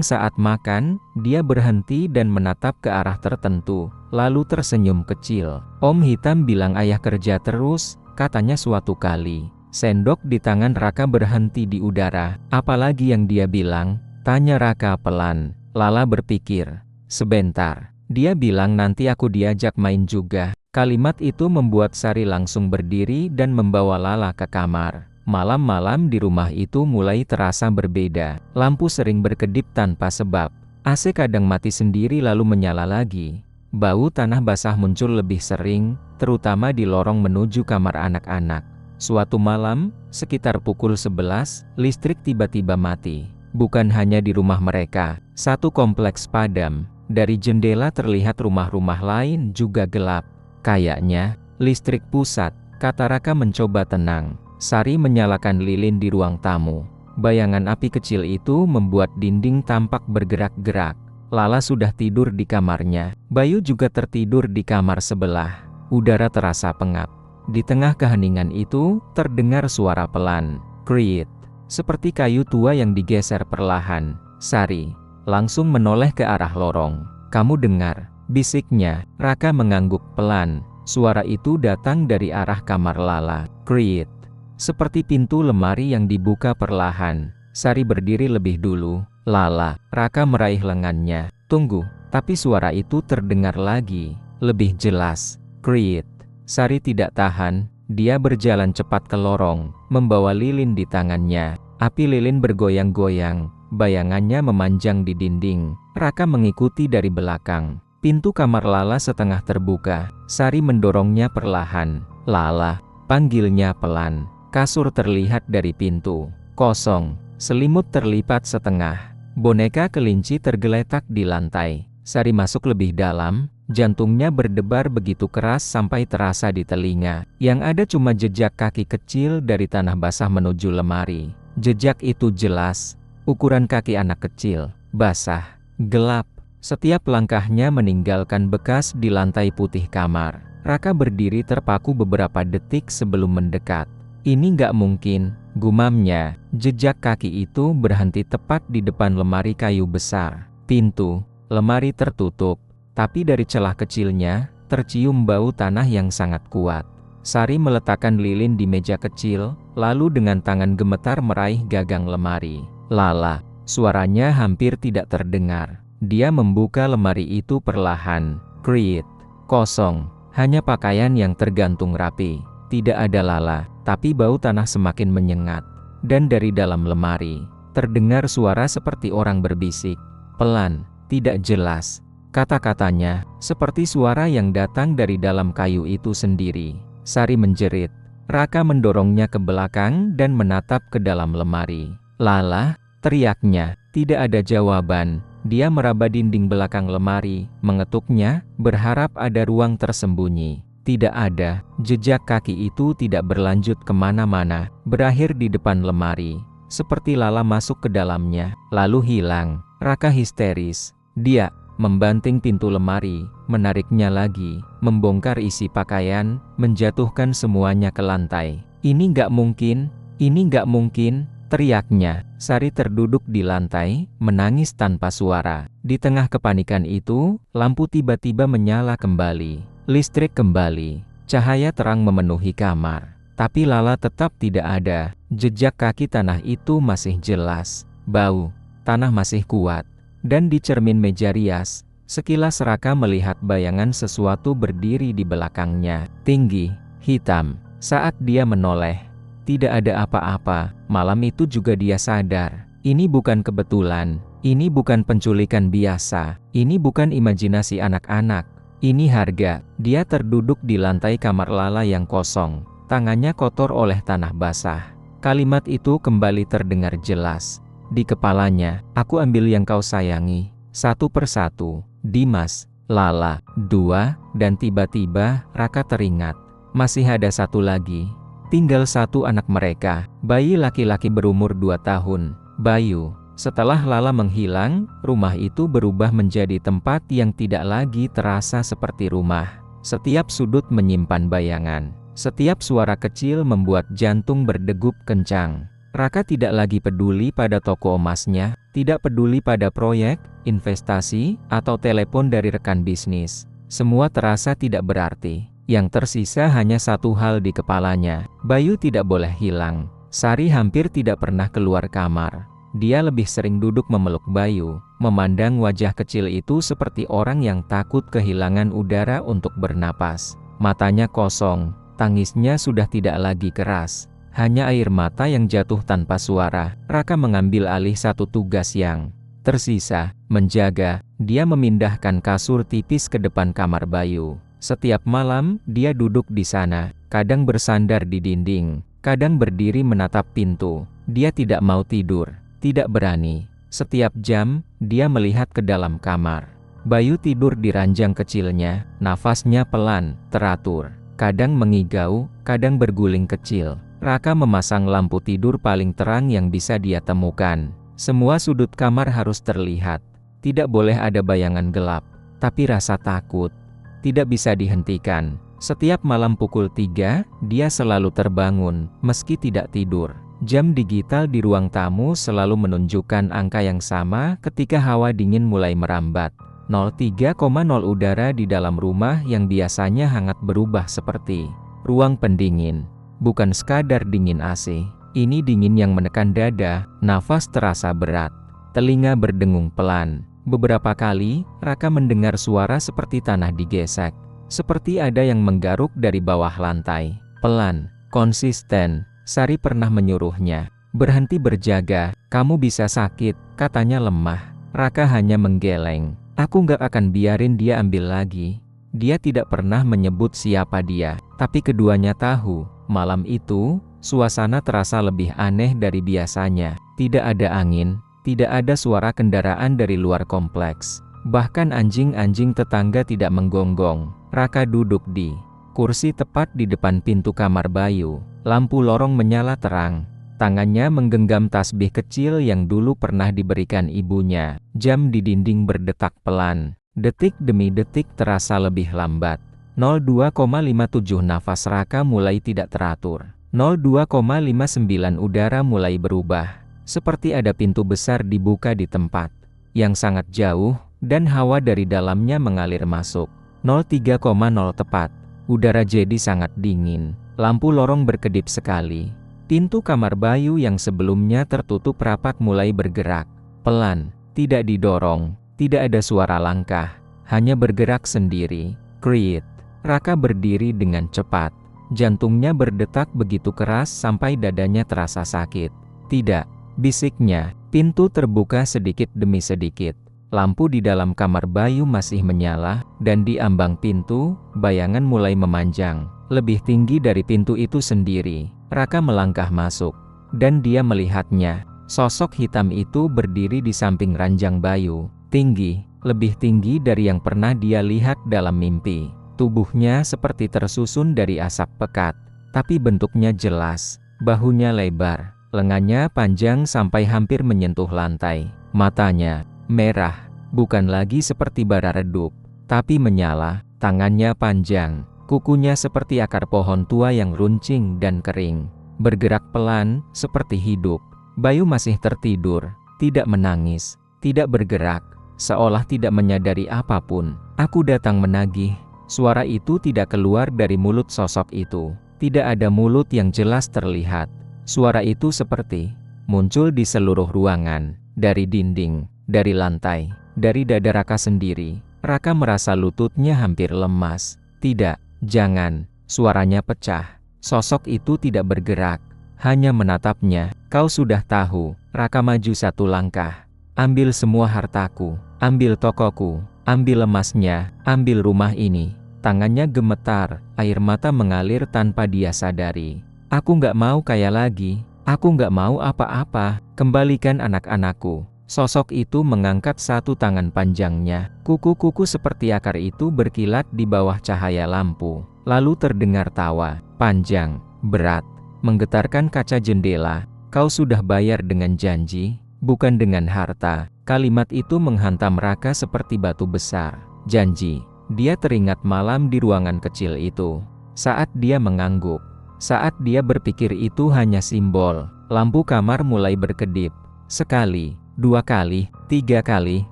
saat makan, dia berhenti dan menatap ke arah tertentu, lalu tersenyum kecil. "Om Hitam bilang ayah kerja terus," katanya suatu kali. Sendok di tangan Raka berhenti di udara. "Apalagi yang dia bilang?" tanya Raka pelan. Lala berpikir. Sebentar. Dia bilang nanti aku diajak main juga. Kalimat itu membuat Sari langsung berdiri dan membawa Lala ke kamar. Malam-malam di rumah itu mulai terasa berbeda. Lampu sering berkedip tanpa sebab. AC kadang mati sendiri lalu menyala lagi. Bau tanah basah muncul lebih sering, terutama di lorong menuju kamar anak-anak. Suatu malam, sekitar pukul 11, listrik tiba-tiba mati. Bukan hanya di rumah mereka, satu kompleks padam. Dari jendela terlihat rumah-rumah lain juga gelap. Kayaknya, listrik pusat, kata Raka mencoba tenang. Sari menyalakan lilin di ruang tamu. Bayangan api kecil itu membuat dinding tampak bergerak-gerak. Lala sudah tidur di kamarnya. Bayu juga tertidur di kamar sebelah. Udara terasa pengap. Di tengah keheningan itu, terdengar suara pelan. Kriit. Seperti kayu tua yang digeser perlahan. Sari langsung menoleh ke arah lorong. Kamu dengar? Bisiknya. Raka mengangguk pelan. Suara itu datang dari arah kamar Lala. Kriit. Seperti pintu lemari yang dibuka perlahan. Sari berdiri lebih dulu. Lala. Raka meraih lengannya. Tunggu. Tapi suara itu terdengar lagi. Lebih jelas. Kriit. Sari tidak tahan. Dia berjalan cepat ke lorong, membawa lilin di tangannya. Api lilin bergoyang-goyang, bayangannya memanjang di dinding. Raka mengikuti dari belakang. Pintu kamar Lala setengah terbuka. Sari mendorongnya perlahan. Lala, panggilnya pelan. Kasur terlihat dari pintu. Kosong. Selimut terlipat setengah. Boneka kelinci tergeletak di lantai. Sari masuk lebih dalam. Jantungnya berdebar begitu keras sampai terasa di telinga. Yang ada cuma jejak kaki kecil dari tanah basah menuju lemari. Jejak itu jelas. Ukuran kaki anak kecil. Basah. Gelap. Setiap langkahnya meninggalkan bekas di lantai putih kamar. Raka berdiri terpaku beberapa detik sebelum mendekat. Ini nggak mungkin, gumamnya. Jejak kaki itu berhenti tepat di depan lemari kayu besar. Pintu lemari tertutup. Tapi dari celah kecilnya, tercium bau tanah yang sangat kuat. Sari meletakkan lilin di meja kecil, lalu dengan tangan gemetar meraih gagang lemari. Lala, suaranya hampir tidak terdengar. Dia membuka lemari itu perlahan. Kriit. Kosong. Hanya pakaian yang tergantung rapi. Tidak ada Lala, tapi bau tanah semakin menyengat. Dan dari dalam lemari, terdengar suara seperti orang berbisik. Pelan, tidak jelas. Kata-katanya, seperti suara yang datang dari dalam kayu itu sendiri. Sari menjerit. Raka mendorongnya ke belakang dan menatap ke dalam lemari. Lala, teriaknya. Tidak ada jawaban. Dia meraba dinding belakang lemari, mengetuknya, berharap ada ruang tersembunyi. Tidak ada. Jejak kaki itu tidak berlanjut kemana-mana, berakhir di depan lemari. Seperti Lala masuk ke dalamnya, lalu hilang. Raka histeris. Dia membanting pintu lemari, menariknya lagi, membongkar isi pakaian, menjatuhkan semuanya ke lantai. Ini nggak mungkin, ini nggak mungkin, teriaknya. Sari terduduk di lantai, menangis tanpa suara. Di tengah kepanikan itu, lampu tiba-tiba menyala kembali. Listrik kembali. Cahaya terang memenuhi kamar. Tapi Lala tetap tidak ada. Jejak kaki tanah itu masih jelas. Bau tanah masih kuat. Dan di cermin meja rias, sekilas Raka melihat bayangan sesuatu berdiri di belakangnya. Tinggi, hitam. Saat dia menoleh, tidak ada apa-apa. Malam itu juga dia sadar. Ini bukan kebetulan. Ini bukan penculikan biasa. Ini bukan imajinasi anak-anak. Ini harga. Dia terduduk di lantai kamar Lala yang kosong. Tangannya kotor oleh tanah basah. Kalimat itu kembali terdengar jelas. Di kepalanya, aku ambil yang kau sayangi. Satu persatu. Dimas, Lala, dua, dan tiba-tiba, Raka teringat. Masih ada satu lagi. Tinggal satu anak mereka, bayi laki-laki berumur 2 tahun, Bayu. Setelah Lala menghilang, rumah itu berubah menjadi tempat yang tidak lagi terasa seperti rumah. Setiap sudut menyimpan bayangan. Setiap suara kecil membuat jantung berdegup kencang. Raka tidak lagi peduli pada toko emasnya, tidak peduli pada proyek, investasi, atau telepon dari rekan bisnis. Semua terasa tidak berarti. Yang tersisa hanya satu hal di kepalanya. Bayu tidak boleh hilang. Sari hampir tidak pernah keluar kamar. Dia lebih sering duduk memeluk Bayu, memandang wajah kecil itu seperti orang yang takut kehilangan udara untuk bernapas. Matanya kosong, tangisnya sudah tidak lagi keras. Hanya air mata yang jatuh tanpa suara. Raka mengambil alih satu tugas yang tersisa, menjaga. Dia memindahkan kasur tipis ke depan kamar Bayu. Setiap malam, dia duduk di sana, kadang bersandar di dinding, kadang berdiri menatap pintu. Dia tidak mau tidur, tidak berani. Setiap jam, dia melihat ke dalam kamar. Bayu tidur di ranjang kecilnya, nafasnya pelan, teratur. Kadang mengigau, kadang berguling kecil. Raka memasang lampu tidur paling terang yang bisa dia temukan. Semua sudut kamar harus terlihat. Tidak boleh ada bayangan gelap. Tapi rasa takut tidak bisa dihentikan. Setiap malam pukul 3, dia selalu terbangun, meski tidak tidur. Jam digital di ruang tamu selalu menunjukkan angka yang sama ketika hawa dingin mulai merambat. 03,0 udara di dalam rumah yang biasanya hangat berubah seperti ruang pendingin. Bukan sekadar dingin AC, ini dingin yang menekan dada, nafas terasa berat, telinga berdengung pelan. Beberapa kali, Raka mendengar suara seperti tanah digesek, seperti ada yang menggaruk dari bawah lantai. Pelan, konsisten, Sari pernah menyuruhnya, "Berhenti berjaga, kamu bisa sakit," katanya lemah. Raka hanya menggeleng, "Aku nggak akan biarin dia ambil lagi." Dia tidak pernah menyebut siapa dia, tapi keduanya tahu. Malam itu, suasana terasa lebih aneh dari biasanya. Tidak ada angin, tidak ada suara kendaraan dari luar kompleks. Bahkan anjing-anjing tetangga tidak menggonggong. Raka duduk di kursi tepat di depan pintu kamar Bayu. Lampu lorong menyala terang. Tangannya menggenggam tasbih kecil yang dulu pernah diberikan ibunya. Jam di dinding berdetak pelan. Detik demi detik terasa lebih lambat. 02,57 nafas Raka mulai tidak teratur. 02,59 udara mulai berubah. Seperti ada pintu besar dibuka di tempat yang sangat jauh, dan hawa dari dalamnya mengalir masuk. 03,0 tepat. Udara jadi sangat dingin. Lampu lorong berkedip sekali. Pintu kamar Bayu yang sebelumnya tertutup rapat mulai bergerak. Pelan, tidak didorong, tidak ada suara langkah. Hanya bergerak sendiri. Kriit. Raka berdiri dengan cepat. Jantungnya berdetak begitu keras sampai dadanya terasa sakit. "Tidak," bisiknya. Pintu terbuka sedikit demi sedikit. Lampu di dalam kamar Bayu masih menyala, dan di ambang pintu, bayangan mulai memanjang. Lebih tinggi dari pintu itu sendiri. Raka melangkah masuk, dan dia melihatnya. Sosok hitam itu berdiri di samping ranjang Bayu. Tinggi, lebih tinggi dari yang pernah dia lihat dalam mimpi. Tubuhnya seperti tersusun dari asap pekat, tapi bentuknya jelas. Bahunya lebar, lengannya panjang sampai hampir menyentuh lantai. Matanya merah, bukan lagi seperti bara redup, tapi menyala. Tangannya panjang, kukunya seperti akar pohon tua yang runcing dan kering. Bergerak pelan, seperti hidup. Bayu masih tertidur, tidak menangis, tidak bergerak, seolah tidak menyadari apapun. "Aku datang menagih." Suara itu tidak keluar dari mulut sosok itu. Tidak ada mulut yang jelas terlihat. Suara itu seperti muncul di seluruh ruangan, dari dinding, dari lantai, dari dada Raka sendiri. Raka merasa lututnya hampir lemas. "Tidak, jangan." Suaranya pecah. Sosok itu tidak bergerak, hanya menatapnya. "Kau sudah tahu." Raka maju satu langkah. "Ambil semua hartaku, ambil tokoku, ambil emasnya, ambil rumah ini." Tangannya gemetar, air mata mengalir tanpa dia sadari. "Aku nggak mau kaya lagi, aku nggak mau apa-apa, kembalikan anak-anakku." Sosok itu mengangkat satu tangan panjangnya. Kuku-kuku seperti akar itu berkilat di bawah cahaya lampu. Lalu terdengar tawa, panjang, berat, menggetarkan kaca jendela. "Kau sudah bayar dengan janji, bukan dengan harta." Kalimat itu menghantam Raka seperti batu besar. Janji. Dia teringat malam di ruangan kecil itu. Saat dia mengangguk, saat dia berpikir itu hanya simbol. Lampu kamar mulai berkedip. Sekali, dua kali, tiga kali.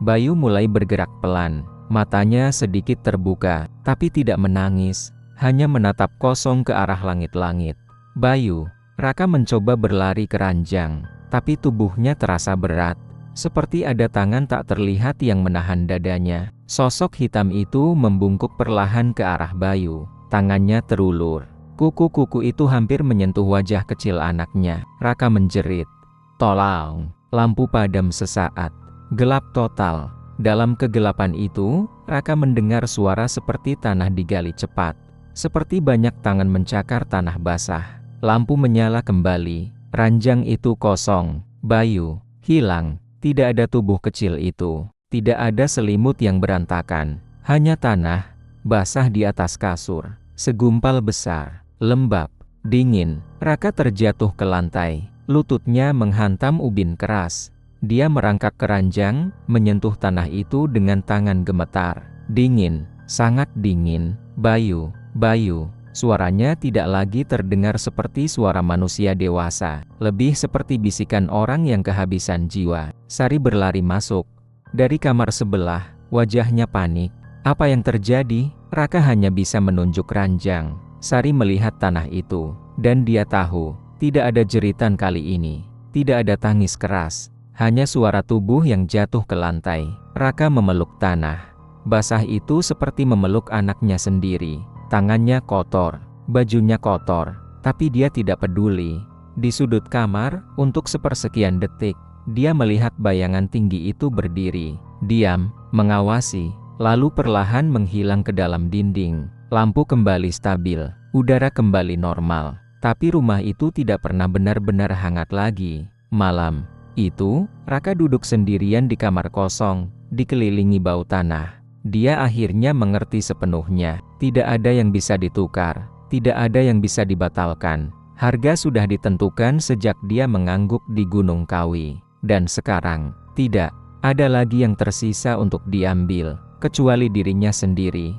Bayu mulai bergerak pelan. Matanya sedikit terbuka, tapi tidak menangis. Hanya menatap kosong ke arah langit-langit. "Bayu." Raka mencoba berlari ke ranjang. tapi tubuhnya terasa berat. Seperti ada tangan tak terlihat yang menahan dadanya. Sosok hitam itu membungkuk perlahan ke arah Bayu. Tangannya terulur. Kuku-kuku itu hampir menyentuh wajah kecil anaknya. Raka menjerit. "Tolong!" Lampu padam sesaat. Gelap total. Dalam kegelapan itu, Raka mendengar suara seperti tanah digali cepat. Seperti banyak tangan mencakar tanah basah. Lampu menyala kembali. Ranjang itu kosong. Bayu hilang. Tidak ada tubuh kecil itu. Tidak ada selimut yang berantakan. Hanya tanah basah di atas kasur. Segumpal besar, lembab, dingin. Raka terjatuh ke lantai. Lututnya menghantam ubin keras. Dia merangkak ke ranjang, menyentuh tanah itu dengan tangan gemetar. Dingin, sangat dingin. "Bayu, Bayu." Suaranya tidak lagi terdengar seperti suara manusia dewasa, lebih seperti bisikan orang yang kehabisan jiwa. Sari berlari masuk. Dari kamar sebelah, wajahnya panik. Apa yang terjadi? Raka hanya bisa menunjuk ranjang. Sari melihat tanah itu, dan dia tahu, tidak ada jeritan kali ini. Tidak ada tangis keras, hanya suara tubuh yang jatuh ke lantai. Raka memeluk tanah. Basah itu seperti memeluk anaknya sendiri. Tangannya kotor, bajunya kotor, tapi dia tidak peduli. Di sudut kamar, untuk sepersekian detik, dia melihat bayangan tinggi itu berdiri, diam, mengawasi, lalu perlahan menghilang ke dalam dinding. Lampu kembali stabil, udara kembali normal, tapi rumah itu tidak pernah benar-benar hangat lagi. Malam itu, Raka duduk sendirian di kamar kosong, dikelilingi bau tanah. Dia akhirnya mengerti sepenuhnya, tidak ada yang bisa ditukar, tidak ada yang bisa dibatalkan. Harga sudah ditentukan sejak dia mengangguk di Gunung Kawi. Dan sekarang, tidak ada lagi yang tersisa untuk diambil, kecuali dirinya sendiri.